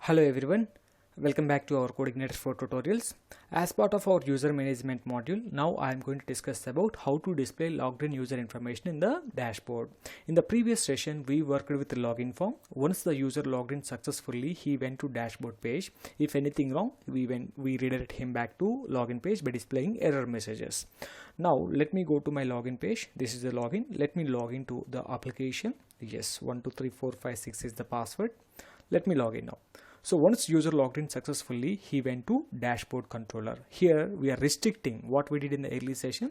Hello everyone, welcome back to our CodeIgniter 4 tutorials. As part of our user management module, now I am going to discuss about how to display logged in user information in the dashboard. In the previous session, we worked with the login form. Once the user logged in successfully, he went to dashboard page. If anything wrong, we redirect him back to login page by displaying error messages. Now let me go to my login page. This is the login. Let me log into the application. Yes, 123456 is the password. Let me log in now. So once user logged in successfully, he went to dashboard controller. Here we are restricting what we did in the early session.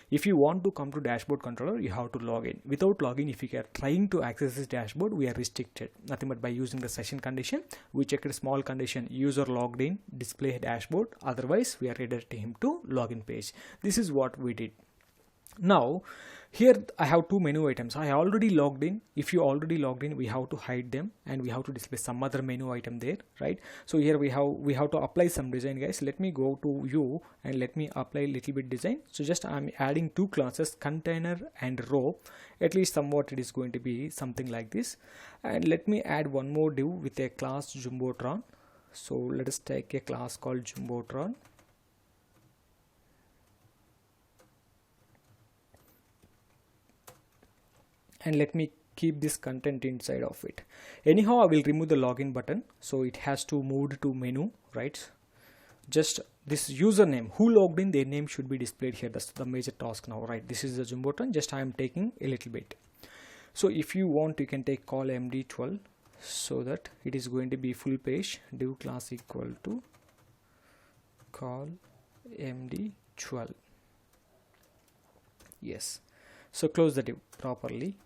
If you want to come to dashboard controller, you have to log in. Without login, if you are trying to access this dashboard, we are restricted. Nothing but by using the session condition. We checked a small condition, user logged in, display dashboard. Otherwise, we are redirecting him to login page. This is what we did. Now here I have two menu items. I already logged in. If you already logged in, we have to hide them and we have to display some other menu item there, right? So here we have to apply some design, guys. Let me go to view and let me apply a little bit design. So just I'm adding two classes, container and row. At least somewhat it is going to be something like this. And let me add one more div with a class Jumbotron. So let us take a class called Jumbotron. And let me keep this content inside of it. Anyhow, I will remove the login button, so it has to move to menu, right? Just this username, who logged in, their name should be displayed here. That's the major task now, right? This is the Jumbotron. Just I am taking a little bit. So if you want, you can take call md12 so that it is going to be full page. Div class equal to call md12. Yes. So close the div properly.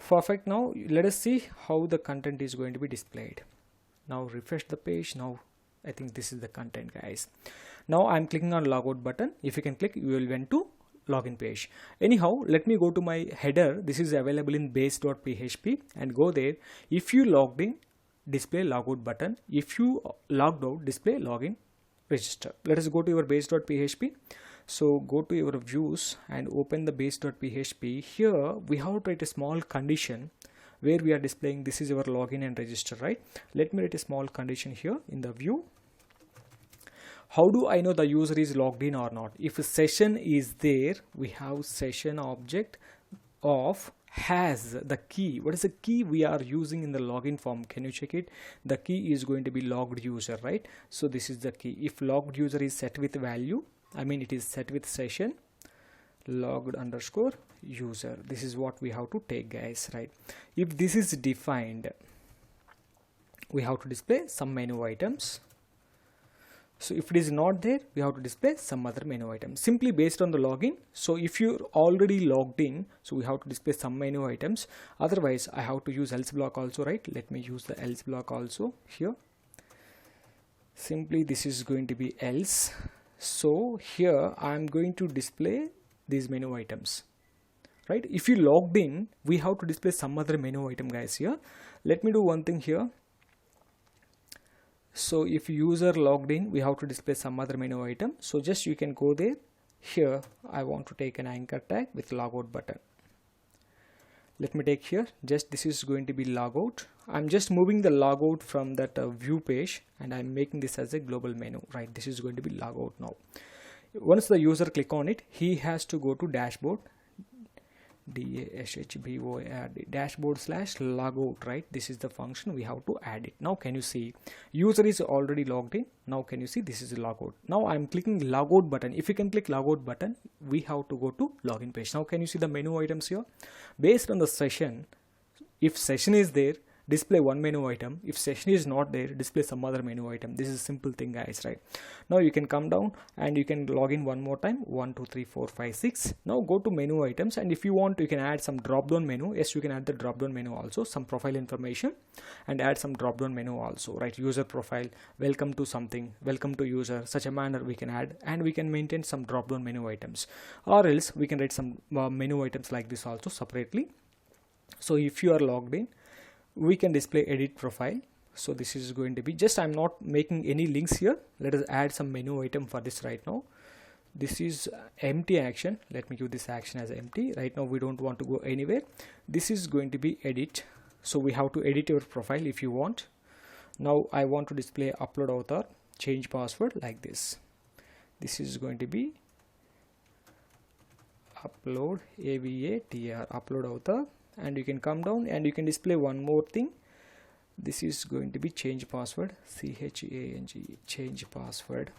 Perfect. Now let us see how the content is going to be displayed. Now refresh the page. Now I think this is the content, guys. Now I'm clicking on logout button. If you can click, you will went to login page. Anyhow, let me go to my header. This is available in base.php and go there. If you logged in, display logout button. If you logged out, display login register. Let us go to your base.php. So go to your views and open the base.php. Here we have to write a small condition where we are displaying this is your login and register, right? Let me write a small condition here in the view. How do I know the user is logged in or not? If a session is there, we have session object of has the key. What is the key we are using in the login form? Can you check it? The key is going to be logged user, right? So this is the key. If logged user is set with value, I mean it is set with session logged underscore user. This is what we have to take, guys, right? If this is defined, we have to display some menu items. So if it is not there, we have to display some other menu items simply based on the login. So if you're already logged in, so we have to display some menu items. Otherwise I have to use else block also, right? Let me use the else block also here. Simply this is going to be else. So here I am going to display these menu items, right? If you logged in, we have to display some other menu item, guys. Here let me do one thing here. So if user logged in, we have to display some other menu item. So just you can go there. Here I want to take an anchor tag with logout button. Let me take here, just this is going to be logout. I'm just moving the logout from that view page and I'm making this as a global menu, right? This is going to be logout now. Once the user click on it, he has to go to dashboard, dashboard slash logout, right? This is the function we have to add it. Now can you see user is already logged in? Now can you see this is a logout? Now I'm clicking logout button. If you can click logout button, we have to go to login page. Now can you see the menu items here? Based on the session, if session is there, display one menu item. If session is not there, display some other menu item. This is a simple thing, guys, right? Now you can come down and you can log in one more time, 1 2 3 4 5 6. Now go to menu items, and if you want, you can add some drop down menu. Yes, you can add the drop down menu also, some profile information, and add some drop down menu also, right? User profile, welcome to something, welcome to user, such a manner we can add, and we can maintain some drop down menu items, or else we can write some menu items like this also separately. So if you are logged in, we can display edit profile. So this is going to be just, I'm not making any links here. Let us add some menu item for this right now. This is empty action. Let me give this action as empty. Right now we don't want to go anywhere. This is going to be edit. So we have to edit your profile if you want. Now I want to display upload author, change password like this. This is going to be upload AVATR, upload author, and you can come down and you can display one more thing. This is going to be change password, CHANG, change password.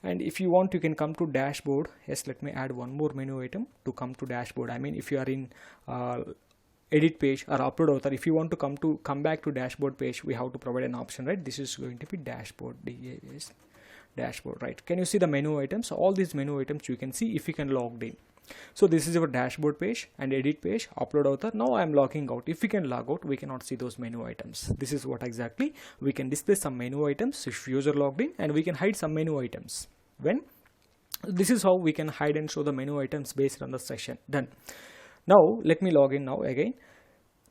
And if you want, you can come to dashboard. Yes, let me add one more menu item to come to dashboard. I mean, if you are in edit page or upload author, if you want to come back to dashboard page, we have to provide an option, right? This is going to be dashboard, dashboard, right? Can you see the menu items? All these menu items you can see if you can logged in. So this is our dashboard page and edit page, upload author. Now I am logging out. If we can log out, we cannot see those menu items. This is what exactly we can display some menu items if user logged in, and we can hide some menu items. When this is how we can hide and show the menu items based on the session. Done. Now let me log in now again.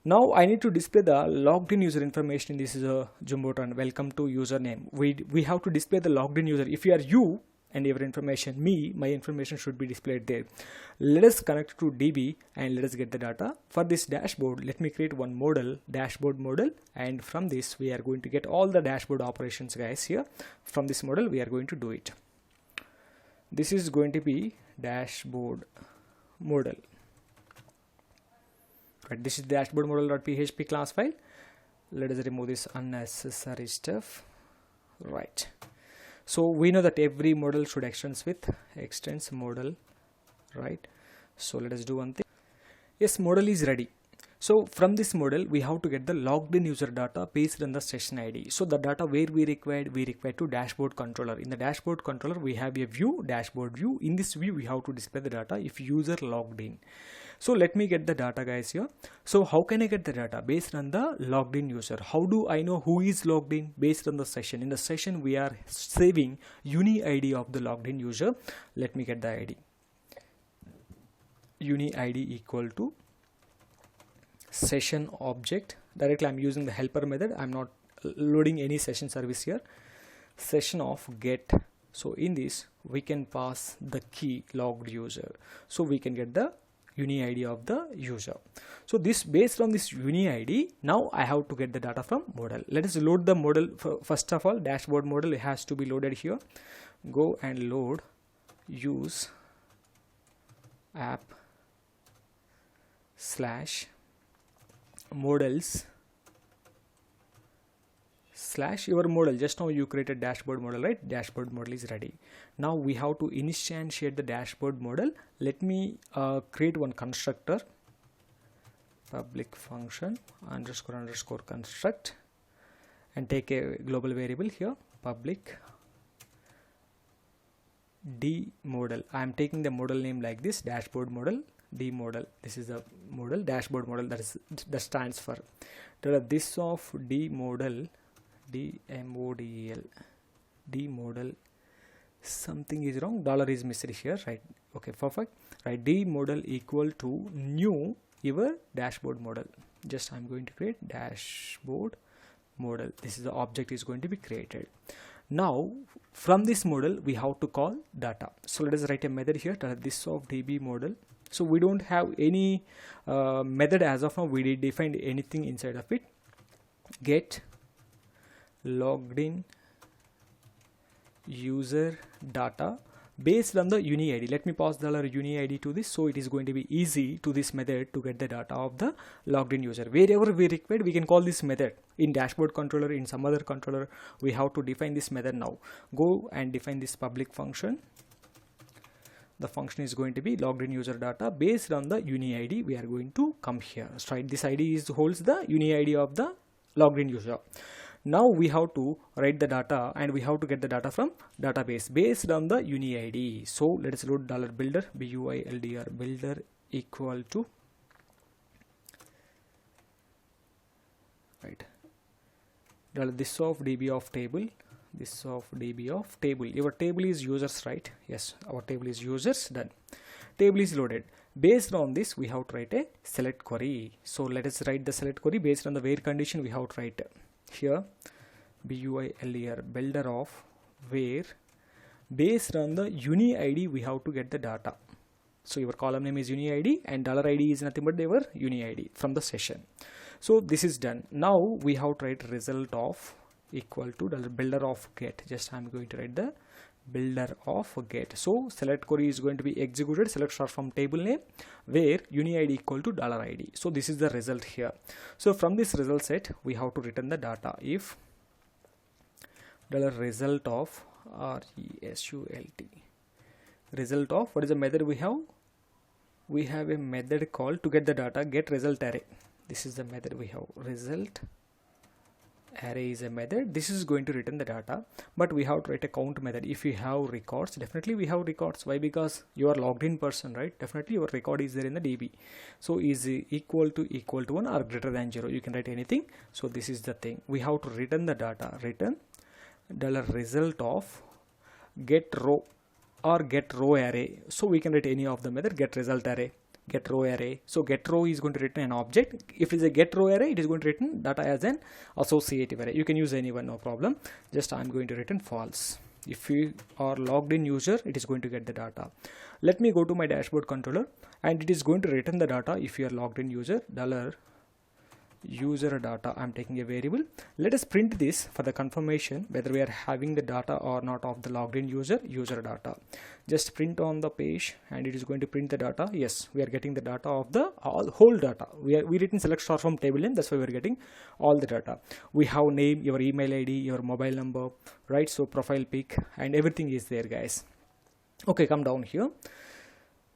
Now I need to display the logged in user information. This is a Jumbotron. Welcome to username. We have to display the logged in user. If you are you and your information, my information should be displayed there. Let us connect to DB and let us get the data. For this dashboard, let me create one model, dashboard model, and from this we are going to get all the dashboard operations, guys. Here from this model we are going to do it. This is going to be dashboard model. Right, this is dashboard model.php class file. Let us remove this unnecessary stuff. Right. So we know that every model should extends with extends model, right? So let us do one thing. Yes, model is ready. So from this model, we have to get the logged in user data based on the session ID. So the data where we require to dashboard controller. In the dashboard controller, we have a view, dashboard view. In this view, we have to display the data if user logged in. So let me get the data, guys, here. So how can I get the data? Based on the logged in user. How do I know who is logged in? Based on the session. In the session, we are saving uni ID of the logged in user. Let me get the ID. Uni ID equal to session object. Directly I'm using the helper method. I'm not loading any session service here. Session of get. So in this, we can pass the key logged user. So we can get the uni ID of the user. So this based on this uni ID, now I have to get the data from model. Let us load the model. First of all, dashboard model has to be loaded here. Go and load use app / models / your model. Just now you created dashboard model, right? Dashboard model is ready. Now we have to instantiate the dashboard model. Let me create one constructor, public function __ construct, and take a global variable here, public d model. I am taking the model name like this, dashboard model d model. This is the model, dashboard model, that stands for this of d model, DMODL, d model. Something is wrong, dollar is missed here, right? Okay, perfect. Right, d model equal to new your dashboard model. Just I'm going to create dashboard model. This is the object is going to be created. Now from this model we have to call data. So let us write a method here, this of db model. So we don't have any method as of now. We did define anything inside of it. Get logged in user data based on the uni ID. Let me pass the uni ID to this, so it is going to be easy to this method to get the data of the logged in user. Wherever we require, we can call this method in dashboard controller, in some other controller. We have to define this method now. Go and define this public function. The function is going to be logged in user data based on the uni ID. We are going to come here. Right, this ID holds the uni ID of the logged in user. Now we have to write the data and we have to get the data from database based on the uni ID. So let us load $builder, buildr, builder equal to, right, this of db of table, this of db of table. Your table is users, right? Yes, our table is users. Done. Table is loaded. Based on this, we have to write a select query. So let us write the select query based on the where condition. We have to write here builder, builder of where, based on the uni ID we have to get the data. So your column name is uni ID and $ID is nothing but your uni ID from the session. So this is done. Now we have to write result of equal to $builder of get. Just I'm going to write the builder of get. So select query is going to be executed, select star from table name, where UniID equal to $ID. So this is the result here. So from this result set we have to return the data. If $result of result, result of, what is the method we have? We have a method called to get the data, get result array. This is the method we have. Result array is a method. This is going to return the data, but we have to write a count method. If you have records, definitely we have records. Why? Because you are logged in person, right? Definitely your record is there in the DB. So is equal to 1 or greater than 0. You can write anything. So this is the thing. We have to return the data. Return $result of get row or get row array. So we can write any of the method, get result array, get row array. So get row is going to return an object. If it is a get row array, it is going to return data as an associative array. You can use anyone, no problem. Just I'm going to return false. If you are logged in user, it is going to get the data. Let me go to my dashboard controller, and it is going to return the data. If you are logged in user, $user data, I'm taking a variable. Let us print this for the confirmation whether we are having the data or not of the logged in user data. Just print on the page, and it is going to print the data. Yes, we are getting the data of the whole data. We written select star from table name, that's why we are getting all the data. We have name, your email ID, your mobile number, right? So profile pic and everything is there, guys. Okay, come down here.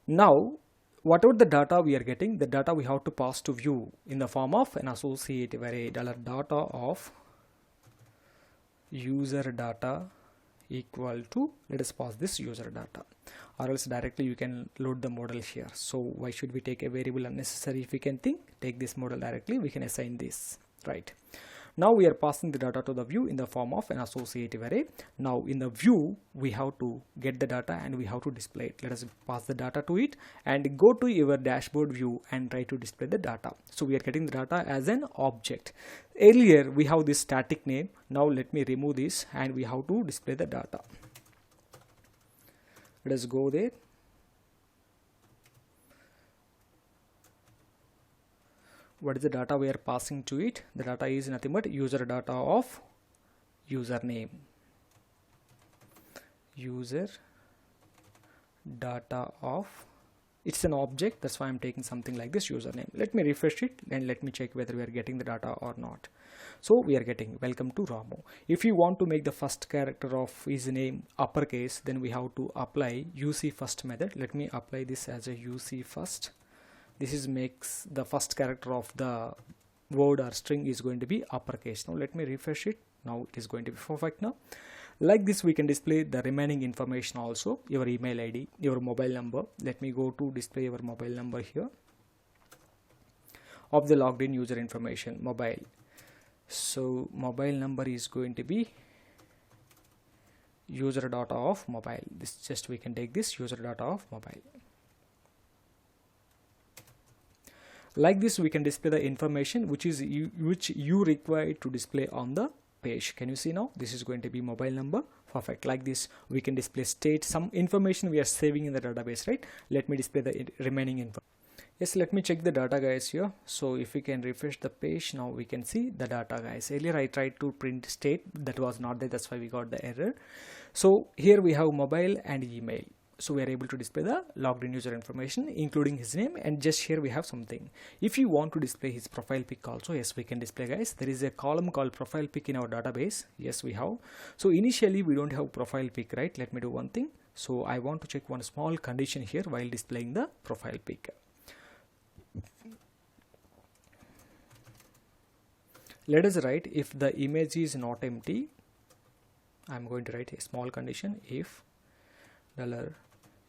Now whatever the data we are getting, the data we have to pass to view in the form of an associative array. $data of user data equal to, let us pass this user data, or else directly you can load the model here. So why should we take a variable unnecessary? If we can take this model directly, we can assign this, right? Now we are passing the data to the view in the form of an associative array. Now in the view, we have to get the data and we have to display it. Let us pass the data to it and go to your dashboard view and try to display the data. So we are getting the data as an object. Earlier we have this static name. Now let me remove this and we have to display the data. Let us go there. What is the data we are passing to it? The data is nothing but user data of username. User data of, it's an object, that's why I'm taking something like this, username. Let me refresh it and let me check whether we are getting the data or not. So we are getting welcome to Ramu. If you want to make the first character of his name uppercase, then we have to apply UC first method. Let me apply this as a UC first. This is makes the first character of the word or string is going to be uppercase. Now let me refresh it. Now it is going to be perfect now. Like this we can display the remaining information also, your email ID, your mobile number. Let me go to display your mobile number here of the logged in user information, mobile. So mobile number is going to be user data of mobile. This just we can take this user data of mobile. Like this we can display the information which you require to display on the page. Can you see now? This is going to be mobile number. Perfect. Like this we can display state, some information we are saving in the database, right? Let me display the remaining info. Yes, let me check the data, guys, here. So if we can refresh the page, now we can see the data, guys. Earlier I tried to print state, that was not there, that's why we got the error. So here we have mobile and email. So we are able to display the logged in user information including his name, and just here we have something. If you want to display his profile pic also, yes, we can display, guys. There is a column called profile pic in our database. Yes, we have. So initially we don't have profile pic, right? Let me do one thing. So I want to check one small condition here while displaying the profile pic. Let us write if the image is not empty. I'm going to write a small condition if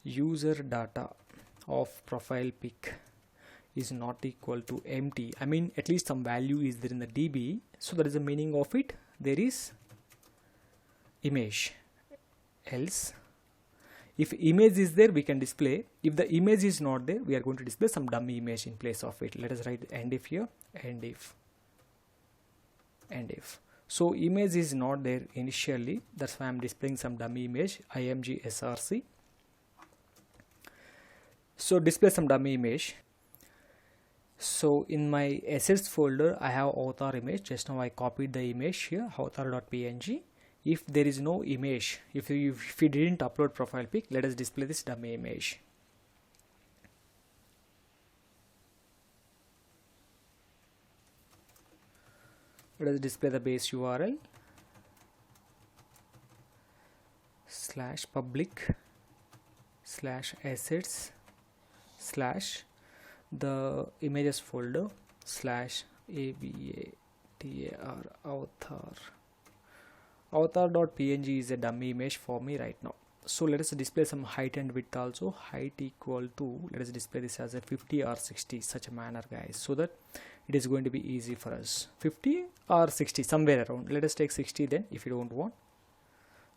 $user data of profile pic is not equal to empty. I mean at least some value is there in the DB. So that is the meaning of it. There is image. Else if image is there we can display. If the image is not there, we are going to display some dummy image in place of it. Let us write end if here, end if. So image is not there initially, that's why I'm displaying some dummy image, img src. So display some dummy image. So in my assets folder I have author image. Just now I copied the image here, author.png. If there is no image, if you didn't upload profile pic, let us display this dummy image. Let us display the base URL /public /assets / the images folder /abatar author.png is a dummy image for me right now. So let us display some height and width also. Height equal to, let us display this as a 50 or 60, such a manner guys, so that it is going to be easy for us. 50 or 60, somewhere around. Let us take 60 then, if you don't want.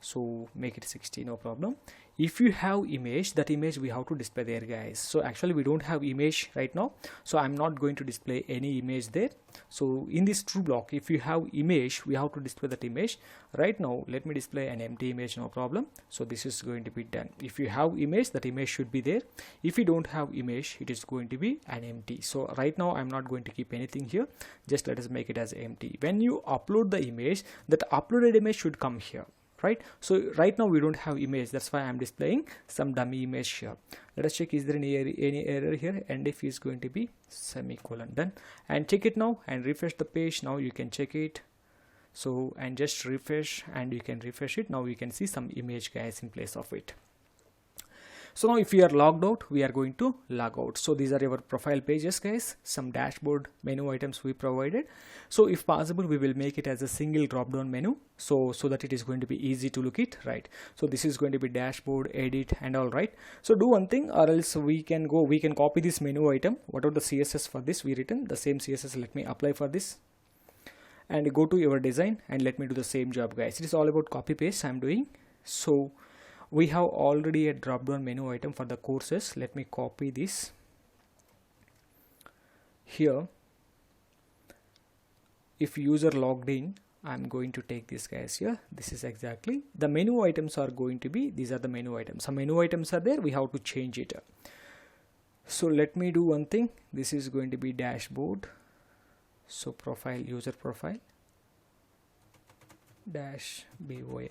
So make it 60, no problem. If you have image, that image we have to display there guys. So actually we don't have image right now, so I'm not going to display any image there. So in this true block, if you have image, we have to display that image. Right now let me display an empty image, no problem. So this is going to be done. If you have image, that image should be there. If you don't have image, it is going to be an empty. So right now I'm not going to keep anything here, just let us make it as empty. When you upload the image, that uploaded image should come here, right? So right now we don't have image, that's why I'm displaying some dummy image here. Let us check, is there any error here? And if is going to be semicolon. Done. And check it now and refresh the page. Now you can check it. So and just refresh, and you can refresh it. Now you can see some image guys in place of it. So now if we are logged out, we are going to log out. So these are our profile pages guys, some dashboard menu items we provided. So if possible, we will make it as a single drop down menu, so that it is going to be easy to look it, right? So this is going to be dashboard, edit and all, right? So do one thing, or else we can copy this menu item, whatever the CSS for this we written, the same CSS, let me apply for this and go to your design and let me do the same job guys. It is all about copy paste I'm doing. So we have already a drop down menu item for the courses. Let me copy this here. If user logged in, I'm going to take this guys here. This is exactly the menu items are going to be, these are the menu items. Some menu items are there, we have to change it. So let me do one thing. This is going to be dashboard. So profile, user profile dashboard,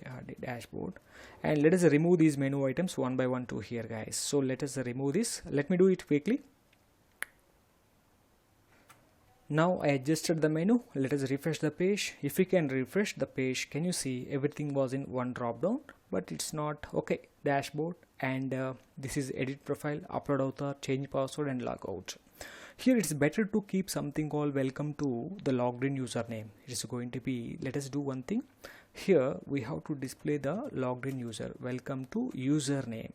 and let us remove these menu items one by one to here guys. So let us remove this. Let me do it quickly. Now I adjusted the menu. Let us refresh the page. If we can refresh the page, can you see everything was in one drop down? But it's not. Okay, dashboard, and this is edit profile, upload author, change password and logout. Here it's better to keep something called welcome to the logged in username. It is going to be, let us do one thing. Here we have to display the logged in user, welcome to username.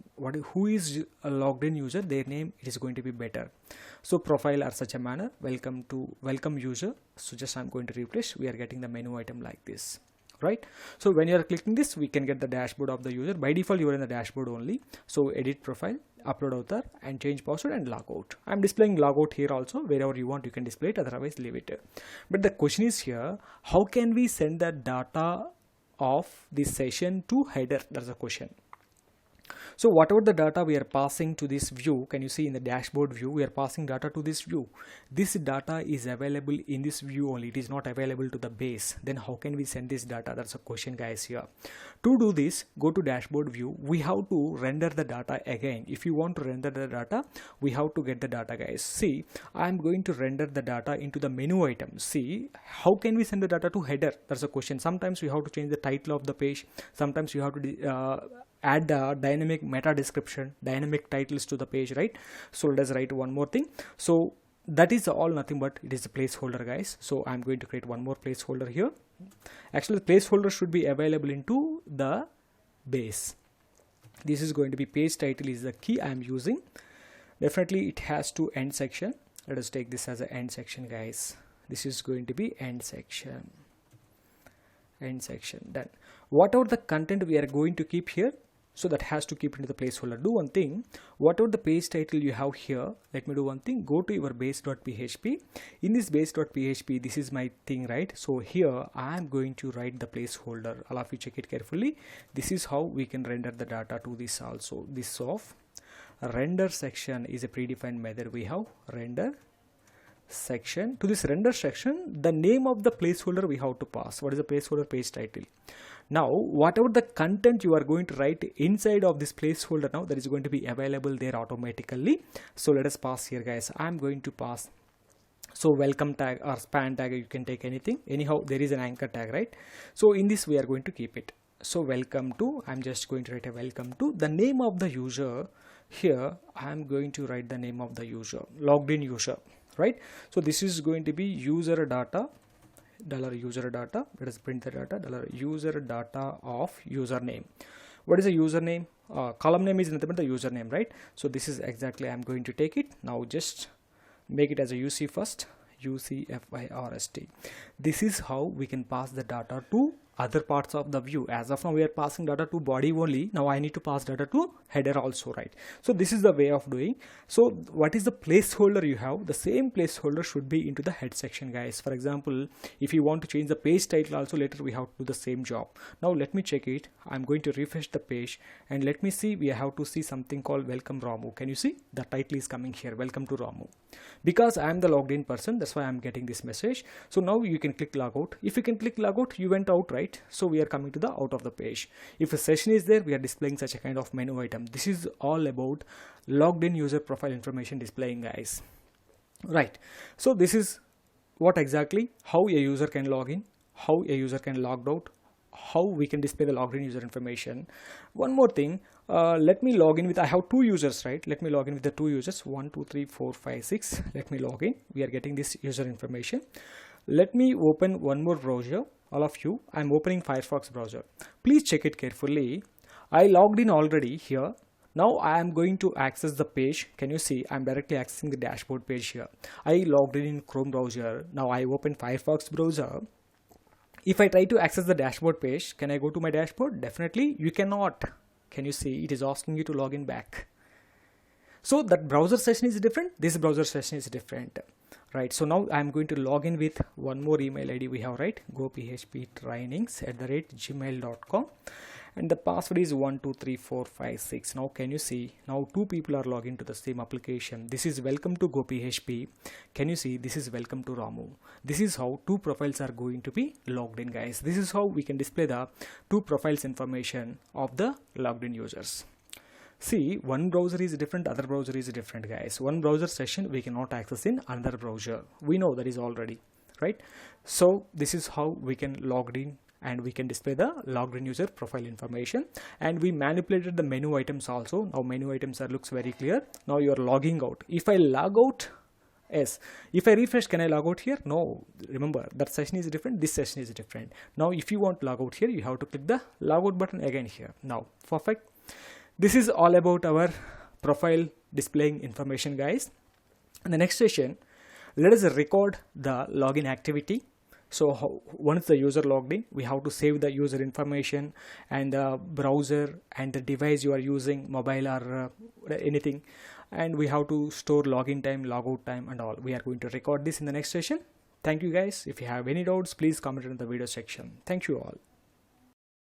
Who is a logged in user, their name, it is going to be better. So profile are such a manner, welcome user. So just I'm going to replace, we are getting the menu item like this, right? So when you are clicking this, we can get the dashboard of the user. By default you are in the dashboard only. So edit profile, upload author and change password and logout. I'm displaying logout here also. Wherever you want you can display it, otherwise leave it. But the question is here, how can we send the data of this session to header? That's the question. So whatever the data we are passing to this view, can you see in the dashboard view, we are passing data to this view. This data is available in this view only. It is not available to the base. Then how can we send this data? That's a question guys here. To do this, go to dashboard view. We have to render the data again. If you want to render the data, we have to get the data guys. See, I'm going to render the data into the menu item. See, how can we send the data to header? That's a question. Sometimes we have to change the title of the page. Sometimes you have to add the dynamic meta description, dynamic titles to the page, right? So let us write one more thing. So that is all nothing but it is a placeholder guys. So I'm going to create one more placeholder here. Actually the placeholder should be available into the base. This is going to be page title is the key I'm using. Definitely it has to end section. Let us take this as an end section guys. This is going to be end section. End section. Done. Whatever the content we are going to keep here, so that has to keep into the placeholder. Do one thing, whatever the page title you have here, let me do one thing, go to your base.php. In this base.php, this is my thing, right? So here I am going to write the placeholder. All of you check it carefully. This is how we can render the data to this also. This of render section is a predefined method. We have render section, to this render section, the name of the placeholder we have to pass. What is the placeholder? Page title. Now whatever the content you are going to write inside of this placeholder, now that is going to be available there automatically. So let us pass here, guys. I'm going to pass, so welcome tag or span tag, you can take anything. Anyhow, there is an anchor tag, right? So in this we are going to keep it. So welcome to, I'm just going to write a welcome to. The name of the user, here I'm going to write the name of the user, logged in user, right? So this is going to be user data, $user data. Let us print the data, $user data of username. What is a username? Column name is nothing but the username, right? So this is exactly, I'm going to take it. Now just make it as a UC first, UCFIRST. This is how we can pass the data to other parts of the view. As of now we are passing data to body only. Now I need to pass data to header also, right? So this is the way of doing. So what is the placeholder you have? The same placeholder should be into the head section, guys. For example, if you want to change the page title also, later we have to do the same job. Now let me check it. I'm going to refresh the page and let me see, we have to see something called welcome Ramu. Can you see the title is coming here, welcome to Ramu? Because I am the logged in person, that's why I'm getting this message. So now you can click logout. If you can click logout, you went out, right? So we are coming to the out of the page. If a session is there, we are displaying such a kind of menu item. This is all about logged in user profile information displaying, guys, right? So this is what exactly, how a user can log in, how a user can log out, how we can display the logged in user information. One more thing, let me log in with, I have two users, right? Let me log in with the two users, 1 2 3 4 5 6. Let me log in. We are getting this user information. Let me open one more browser. All of you, I'm opening Firefox browser. Please check it carefully. I logged in already here. Now I am going to access the page. Can you see I'm directly accessing the dashboard page here? I logged in Chrome browser. Now I open Firefox browser. If I try to access the dashboard page, can I go to my dashboard? Definitely you cannot. Can you see it is asking you to log in back? So that browser session is different, this browser session is different, right? So now I'm going to log in with one more email ID we have, right? gophptrainings@gmail.com, and the password is 123456. Now can you see, now two people are logged into the same application. This is welcome to GoPHP. Can you see, this is welcome to Ramu. This is how two profiles are going to be logged in, guys. This is how we can display the two profiles information of the logged in users. See, one browser is different, other browser is different, guys. One browser session we cannot access in another browser. We know that is already, right? So this is how we can log in and we can display the logged in user profile information. And we manipulated the menu items also. Now menu items looks very clear. Now you are logging out. If I log out, yes. If I refresh, can I log out here? No. Remember, that session is different, this session is different. Now if you want to log out here, you have to click the logout button again here. Now, perfect. This is all about our profile displaying information, guys. In the next session, let us record the login activity. So once the user logged in, we have to save the user information and the browser and the device you are using, mobile or anything. And we have to store login time, logout time and all. We are going to record this in the next session. Thank you, guys. If you have any doubts, please comment in the video section. Thank you all.